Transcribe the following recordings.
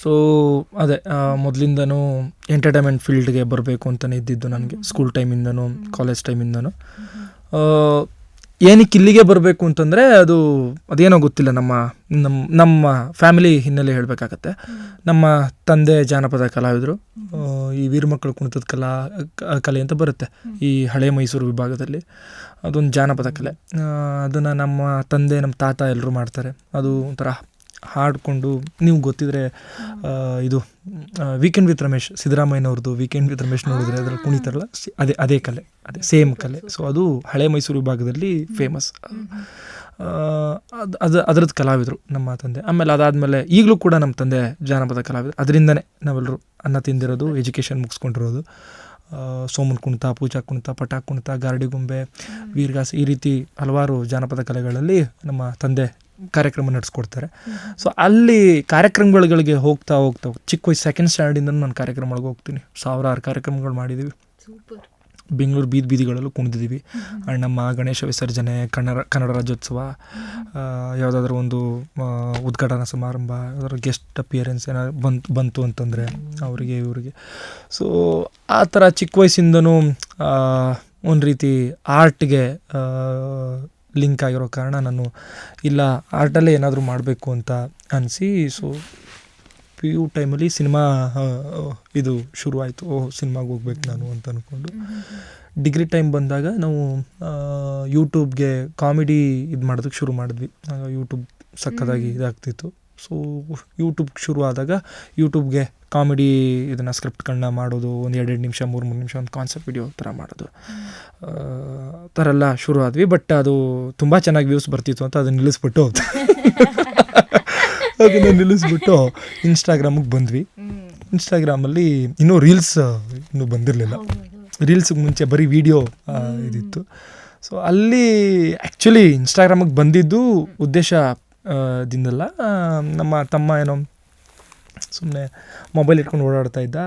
So ಅದೇ ಮೊದಲಿಂದನೂ entertainment ಫೀಲ್ಡ್ಗೆ ಬರಬೇಕು ಅಂತಲೇ ಇದ್ದಿದ್ದು ನನಗೆ, ಸ್ಕೂಲ್ ಟೈಮಿಂದನೂ ಕಾಲೇಜ್ ಟೈಮಿಂದನೂ. ಏನಕ್ಕೆ ಇಲ್ಲಿಗೆ ಬರಬೇಕು ಅಂತಂದರೆ ಅದೇನೋ ಗೊತ್ತಿಲ್ಲ, ನಮ್ಮ ಫ್ಯಾಮಿಲಿ ಹಿನ್ನೆಲೆ ಹೇಳಬೇಕಾಗತ್ತೆ. ನಮ್ಮ ತಂದೆ ಜಾನಪದ ಕಲಾವಿದರು, ಈ ವೀರಮಕ್ಕಳ ಕುಣಿತದ ಕಲೆ ಅಂತ ಬರುತ್ತೆ ಈ ಹಳೆ ಮೈಸೂರು ವಿಭಾಗದಲ್ಲಿ. ಅದೊಂದು ಜಾನಪದ ಕಲೆ. ಅದನ್ನು ನಮ್ಮ ತಂದೆ ನಮ್ಮ ತಾತ ಎಲ್ಲರೂ ಮಾಡ್ತಾರೆ. ಅದು ಒಂಥರ ಹಾಡಿಕೊಂಡು, ನೀವು ಗೊತ್ತಿದ್ರೆ ಇದು ವೀಕೆಂಡ್ ವಿತ್ ರಮೇಶ್, ಸಿದ್ದರಾಮಯ್ಯನವ್ರದ್ದು ವೀಕೆಂಡ್ ವಿತ್ ರಮೇಶ್ ನೋಡಿದ್ರೆ ಅದ್ರಲ್ಲಿ ಕುಣಿತಾರಲ್ಲ, ಅದೇ ಕಲೆ, ಅದೇ ಸೇಮ್ ಕಲೆ. ಸೊ ಅದು ಹಳೆ ಮೈಸೂರು ವಿಭಾಗದಲ್ಲಿ ಫೇಮಸ್. ಅದರದ್ದು ಕಲಾವಿದರು ನಮ್ಮ ತಂದೆ. ಆಮೇಲೆ ಅದಾದಮೇಲೆ ಈಗಲೂ ಕೂಡ ನಮ್ಮ ತಂದೆ ಜಾನಪದ ಕಲಾವಿದರು. ಅದರಿಂದನೇ ನಾವೆಲ್ಲರೂ ಅನ್ನ ತಿಂದಿರೋದು, ಎಜುಕೇಷನ್ ಮುಗಿಸ್ಕೊಂಡಿರೋದು. ಸೋಮನ್ ಕುಣಿತ, ಪೂಜಾ ಕುಣಿತ, ಪಟಾಕ್ ಕುಣಿತ, ಗಾರಡಿಗೊಂಬೆ, ವೀರಗಾಸೆ, ಈ ರೀತಿ ಹಲವಾರು ಜಾನಪದ ಕಲೆಗಳಲ್ಲಿ ನಮ್ಮ ತಂದೆ ಕಾರ್ಯಕ್ರಮ ನಡೆಸ್ಕೊಡ್ತಾರೆ. ಸೊ ಅಲ್ಲಿ ಕಾರ್ಯಕ್ರಮಗಳಿಗೆ ಹೋಗ್ತಾ ಚಿಕ್ಕ ವಯಸ್ಸು ಸೆಕೆಂಡ್ ಸ್ಟ್ಯಾಂಡರ್ಡಿಂದ ನಾನು ಕಾರ್ಯಕ್ರಮಗಳಿಗೆ ಹೋಗ್ತೀನಿ. 1000 ಕಾರ್ಯಕ್ರಮಗಳು ಮಾಡಿದ್ದೀವಿ. ಬೆಂಗಳೂರು ಬೀದಿಗಳಲ್ಲೂ ಕುಣಿದಿದ್ದೀವಿ. ಅಣ್ಣಮ್ಮ, ಗಣೇಶ ವಿಸರ್ಜನೆ, ಕನ್ನಡ ರಾಜ್ಯೋತ್ಸವ, ಯಾವುದಾದ್ರೂ ಒಂದು ಉದ್ಘಾಟನಾ ಸಮಾರಂಭ, ಯಾವುದಾದ್ರು ಗೆಸ್ಟ್ ಅಪಿಯರೆನ್ಸ್ ಏನಾದ್ರು ಬಂತು ಅಂತಂದರೆ ಇವರಿಗೆ. ಸೊ ಆ ಥರ ಚಿಕ್ಕ ವಯಸ್ಸಿಂದನೂ ಒಂದು ರೀತಿ ಆರ್ಟ್ಗೆ ಲಿಂಕ್ ಆಗಿರೋ ಕಾರಣ ನಾನು ಇಲ್ಲ ಆರ್ಟಲ್ಲೇ ಏನಾದರೂ ಮಾಡಬೇಕು ಅಂತ ಅನಿಸಿ, ಸೊ PU ಟೈಮಲ್ಲಿ ಸಿನಿಮಾ ಇದು ಶುರುವಾಯಿತು. ಸಿನಿಮಾಗೆ ಹೋಗ್ಬೇಕು ನಾನು ಅಂತ ಅಂದ್ಕೊಂಡು. ಡಿಗ್ರಿ ಟೈಮ್ ಬಂದಾಗ ನಾವು ಯೂಟ್ಯೂಬ್ಗೆ ಕಾಮಿಡಿ ಇದು ಮಾಡೋದಕ್ಕೆ ಶುರು ಮಾಡಿದ್ವಿ. ಯೂಟ್ಯೂಬ್ ಸಕ್ಕತ್ತಾಗಿ ಇದಾಗ್ತಿತ್ತು. ಸೊ ಯೂಟ್ಯೂಬ್ ಶುರು ಆದಾಗ ಯೂಟ್ಯೂಬ್ಗೆ ಕಾಮಿಡಿ ಇದನ್ನು ಸ್ಕ್ರಿಪ್ಟ್ಗಳನ್ನ ಮಾಡೋದು, ಒಂದು 2 ನಿಮಿಷ 3 ನಿಮಿಷ ಒಂದು ಕಾನ್ಸೆಪ್ಟ್ ವಿಡಿಯೋ ಥರ ಮಾಡೋದು, ಥರ ಎಲ್ಲ ಶುರು ಆದ್ವಿ. ಬಟ್ ಅದು ತುಂಬ ಚೆನ್ನಾಗಿ ವ್ಯೂಸ್ ಬರ್ತಿತ್ತು ಅಂತ ಅದನ್ನು ನಿಲ್ಲಿಸ್ಬಿಟ್ಟು ಇನ್ಸ್ಟಾಗ್ರಾಮಿಗೆ ಬಂದ್ವಿ. ಇನ್ಸ್ಟಾಗ್ರಾಮಲ್ಲಿ ಇನ್ನೂ ರೀಲ್ಸ್ ಇನ್ನೂ ಬಂದಿರಲಿಲ್ಲ. ರೀಲ್ಸ್ಗೆ ಮುಂಚೆ ಬರೀ ವಿಡಿಯೋ ಇದಿತ್ತು. ಸೊ ಅಲ್ಲಿ ಆ್ಯಕ್ಚುಲಿ ಇನ್ಸ್ಟಾಗ್ರಾಮಿಗೆ ಬಂದಿದ್ದು ಉದ್ದೇಶದಿಂದಲ್ಲ. ನಮ್ಮ ತಮ್ಮ ಏನೋ ಸುಮ್ಮನೆ ಮೊಬೈಲ್ ಇಟ್ಕೊಂಡು ಓಡಾಡ್ತಾ ಇದ್ದ.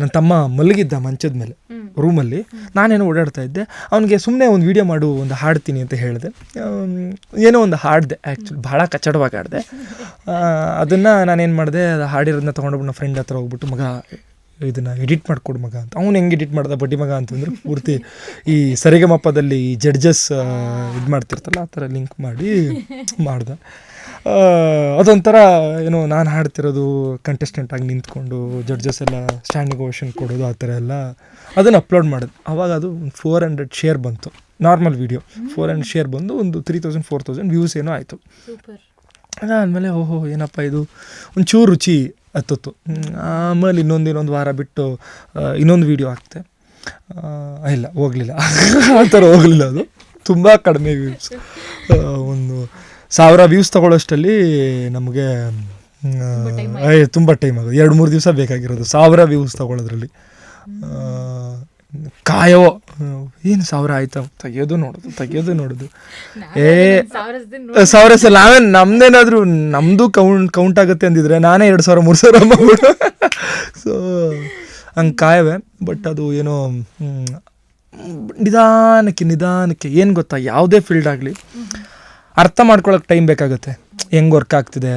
ನನ್ನ ತಮ್ಮ ಮಲಗಿದ್ದ ಮಂಚದ ಮೇಲೆ ರೂಮಲ್ಲಿ, ನಾನೇನೋ ಓಡಾಡ್ತಾ ಇದ್ದೆ. ಅವನಿಗೆ ಸುಮ್ಮನೆ ಒಂದು ವೀಡಿಯೋ ಮಾಡು, ಒಂದು ಹಾಡ್ತೀನಿ ಅಂತ ಹೇಳಿದೆ. ಏನೋ ಒಂದು ಹಾಡಿದೆ, ಆ್ಯಕ್ಚುಲಿ ಭಾಳ ಕಚ್ಚಡವಾಗಿ ಹಾಡಿದೆ. ಅದನ್ನು ನಾನೇನು ಮಾಡಿದೆ, ಅದು ಹಾಡಿರೋದನ್ನ ತೊಗೊಂಡೋಗ್ಬಿಟ್ಟು ನನ್ನ ಫ್ರೆಂಡ್ ಹತ್ರ ಹೋಗ್ಬಿಟ್ಟು, ಮಗ ಇದನ್ನು ಎಡಿಟ್ ಮಾಡಿಕೊಡು ಮಗ ಅಂತ. ಅವ್ನು ಹೆಂಗೆ ಎಡಿಟ್ ಮಾಡ್ದೆ ಬಡ್ಡಿ ಮಗ ಅಂತಂದ್ರೆ, ಪೂರ್ತಿ ಈ ಸರಿಗಮಪದಲ್ಲಿ ಈ ಜಡ್ಜಸ್ ಇದು ಮಾಡ್ತಿರ್ತಲ್ಲ ಆ ಥರ ಲಿಂಕ್ ಮಾಡಿ ಮಾಡ್ದೆ. ಅದೊಂಥರ ಏನೋ ನಾನು ಹಾಡ್ತಿರೋದು ಕಂಟೆಸ್ಟೆಂಟಾಗಿ ನಿಂತ್ಕೊಂಡು ಜಡ್ಜಸ್ ಎಲ್ಲ ಸ್ಟ್ಯಾಂಡಿಂಗ್ ಓವೇಷನ್ ಕೊಡೋದು, ಆ ಥರ ಎಲ್ಲ ಅದನ್ನು ಅಪ್ಲೋಡ್ ಮಾಡಿದೆ. ಆವಾಗ ಅದು 400 ಶೇರ್ ಬಂತು. ನಾರ್ಮಲ್ ವೀಡಿಯೋ 400 ಶೇರ್ ಬಂದು ಒಂದು 3000-4000 ವ್ಯೂಸ್ ಏನೋ ಆಯಿತು. ಅದಾದಮೇಲೆ ಏನಪ್ಪ ಇದು ಒಂಚೂರು ರುಚಿ ಹತ್ತಿತ್ತು. ಆಮೇಲೆ ಇನ್ನೊಂದು ವಾರ ಬಿಟ್ಟು ಇನ್ನೊಂದು ವೀಡಿಯೋ ಹಾಕ್ತೆ. ಇಲ್ಲ ಹೋಗಲಿಲ್ಲ, ಆ ಥರ ಹೋಗಲಿಲ್ಲ. ಅದು ತುಂಬ ಕಡಿಮೆ ವ್ಯೂಸ್. ಒಂದು 1000 ವ್ಯೂಸ್ ತೊಗೊಳ್ಳೋಷ್ಟರಲ್ಲಿ ನಮಗೆ ತುಂಬ ಟೈಮ್ ಆಗೋದು. 2-3 ದಿವಸ ಬೇಕಾಗಿರೋದು 1000 ವ್ಯೂಸ್ ತೊಗೊಳ್ಳೋದ್ರಲ್ಲಿ. ಕಾಯೋ ಏನು 1000 ಆಯ್ತಾ, ತೆಗಿಯೋದು ನೋಡೋದು 1000 ಸಲ ನಮ್ದೇನಾದರೂ ನಮ್ಮದು ಕೌಂಟ್ ಆಗುತ್ತೆ ಅಂದಿದ್ರೆ ನಾನೇ 2000-3000 ಮಾಡ್ಬಿಡು. ಸೊ ಹಂಗೆ ಕಾಯವೇ. ಬಟ್ ಅದು ಏನೋ ನಿಧಾನಕ್ಕೆ ಏನು ಗೊತ್ತಾ, ಯಾವುದೇ ಫೀಲ್ಡ್ ಆಗಲಿ ಅರ್ಥ ಮಾಡ್ಕೊಳಕ್ಕೆ ಟೈಮ್ ಬೇಕಾಗುತ್ತೆ. ಹೆಂಗೆ ವರ್ಕ್ ಆಗ್ತಿದೆ.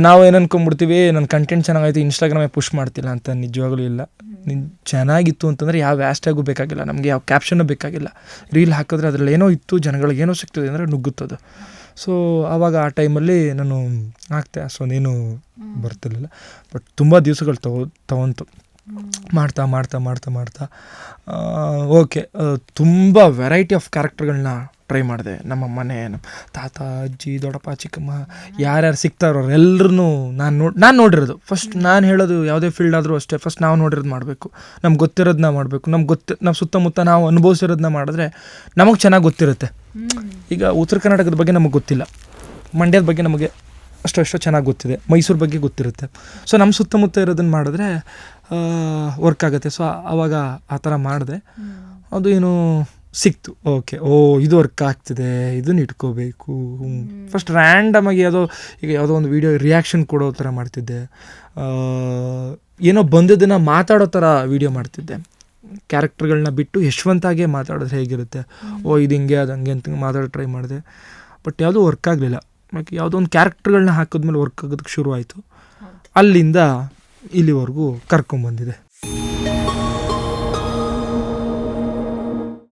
ನಾವು ಏನು ಅನ್ಕೊಂಡ್ಬಿಡ್ತೀವಿ, ನನ್ನ ಕಂಟೆಂಟ್ ಚೆನ್ನಾಗೈತೆ ಇನ್ಸ್ಟಾಗ್ರಾಮೇ ಪುಷ್ ಮಾಡ್ತಿಲ್ಲ ಅಂತ. ನಿಜವಾಗ್ಲೂ ಇಲ್ಲ. ಚೆನ್ನಾಗಿತ್ತು ಅಂತಂದರೆ ಯಾವ ಹ್ಯಾಶ್ಟ್ಯಾಗೂ ಬೇಕಾಗಿಲ್ಲ, ನಮಗೆ ಯಾವ ಕ್ಯಾಪ್ಷನ್ನು ಬೇಕಾಗಿಲ್ಲ. ರೀಲ್ ಹಾಕಿದ್ರೆ ಅದರಲ್ಲಿ ಏನೋ ಇತ್ತು, ಜನಗಳಿಗೆ ಏನೋ ಸಿಗ್ತದೆ ಅಂದರೆ ನುಗ್ಗುತ್ತದು. ಸೊ ಆವಾಗ ಆ ಟೈಮಲ್ಲಿ ನಾನು ಹಾಕ್ತೆ, ಅಷ್ಟೊಂದೇನು ಬರ್ತಿರ್ಲಿಲ್ಲ. ಬಟ್ ತುಂಬ ದಿವಸಗಳು ತಗೊಂತು. ಮಾಡ್ತಾ ಓಕೆ, ತುಂಬ ವೆರೈಟಿ ಆಫ್ ಕ್ಯಾರೆಕ್ಟರ್ಗಳನ್ನ ಟ್ರೈ ಮಾಡಿದೆ. ನಮ್ಮ ಮನೆ, ನಮ್ಮ ತಾತ, ಅಜ್ಜಿ, ದೊಡ್ಡಪ್ಪ, ಚಿಕ್ಕಮ್ಮ, ಯಾರ್ಯಾರು ಸಿಗ್ತಾರೋ ಎಲ್ಲರೂ ನಾನು ನೋಡಿರೋದು. ಫಸ್ಟ್ ನಾನು ಹೇಳೋದು, ಯಾವುದೇ ಫೀಲ್ಡ್ ಆದರೂ ಅಷ್ಟೇ, ಫಸ್ಟ್ ನಾವು ನೋಡಿರೋದು ಮಾಡಬೇಕು, ನಮ್ಗೆ ಗೊತ್ತಿರೋದನ್ನ ಮಾಡಬೇಕು. ನಾವು ಸುತ್ತಮುತ್ತ ನಾವು ಅನುಭವಿಸಿರೋದನ್ನ ಮಾಡಿದ್ರೆ ನಮಗೆ ಚೆನ್ನಾಗಿ ಗೊತ್ತಿರುತ್ತೆ. ಈಗ ಉತ್ತರ ಕರ್ನಾಟಕದ ಬಗ್ಗೆ ನಮಗೆ ಗೊತ್ತಿಲ್ಲ, ಮಂಡ್ಯದ ಬಗ್ಗೆ ನಮಗೆ ಅಷ್ಟೋ ಚೆನ್ನಾಗಿ ಗೊತ್ತಿದೆ, ಮೈಸೂರು ಬಗ್ಗೆ ಗೊತ್ತಿರುತ್ತೆ. ಸೊ ನಮ್ಮ ಸುತ್ತಮುತ್ತ ಇರೋದನ್ನು ಮಾಡಿದ್ರೆ ವರ್ಕ್ ಆಗುತ್ತೆ. ಸೊ ಆವಾಗ ಆ ಥರ ಮಾಡಿದೆ. ಅದು ಏನು ಸಿಕ್ತು. ಓಕೆ, ಇದು ವರ್ಕ್ ಆಗ್ತಿದೆ, ಇದನ್ನು ಇಟ್ಕೋಬೇಕು. ಫಸ್ಟ್ ರ್ಯಾಂಡಮಾಗಿ ಯಾವುದೋ ಒಂದು ವೀಡಿಯೋ ರಿಯಾಕ್ಷನ್ ಕೊಡೋ ಥರ ಮಾಡ್ತಿದ್ದೆ. ಏನೋ ಬಂದಿದ್ದನ್ನು ಮಾತಾಡೋ ಥರ ವೀಡಿಯೋ ಮಾಡ್ತಿದ್ದೆ. ಕ್ಯಾರೆಕ್ಟರ್ಗಳನ್ನ ಬಿಟ್ಟು ಯಶವಂತಾಗೆ ಮಾತಾಡೋದು ಹೇಗಿರುತ್ತೆ, ಇದು ಹಿಂಗೆ ಅದು ಹಂಗೆ ಅಂತ ಮಾತಾಡೋ ಟ್ರೈ ಮಾಡಿದೆ. ಬಟ್ ಯಾವುದೂ ವರ್ಕ್ ಆಗಲಿಲ್ಲ. ಯಾವುದೋ ಒಂದು ಕ್ಯಾರೆಕ್ಟರ್ಗಳನ್ನ ಹಾಕಿದ್ಮೇಲೆ ವರ್ಕ್ ಆಗೋದಕ್ಕೆ ಶುರು ಆಯಿತು. ಅಲ್ಲಿಂದ ಇಲ್ಲಿವರೆಗೂ ಕರ್ಕೊಂಬಂದಿದೆ.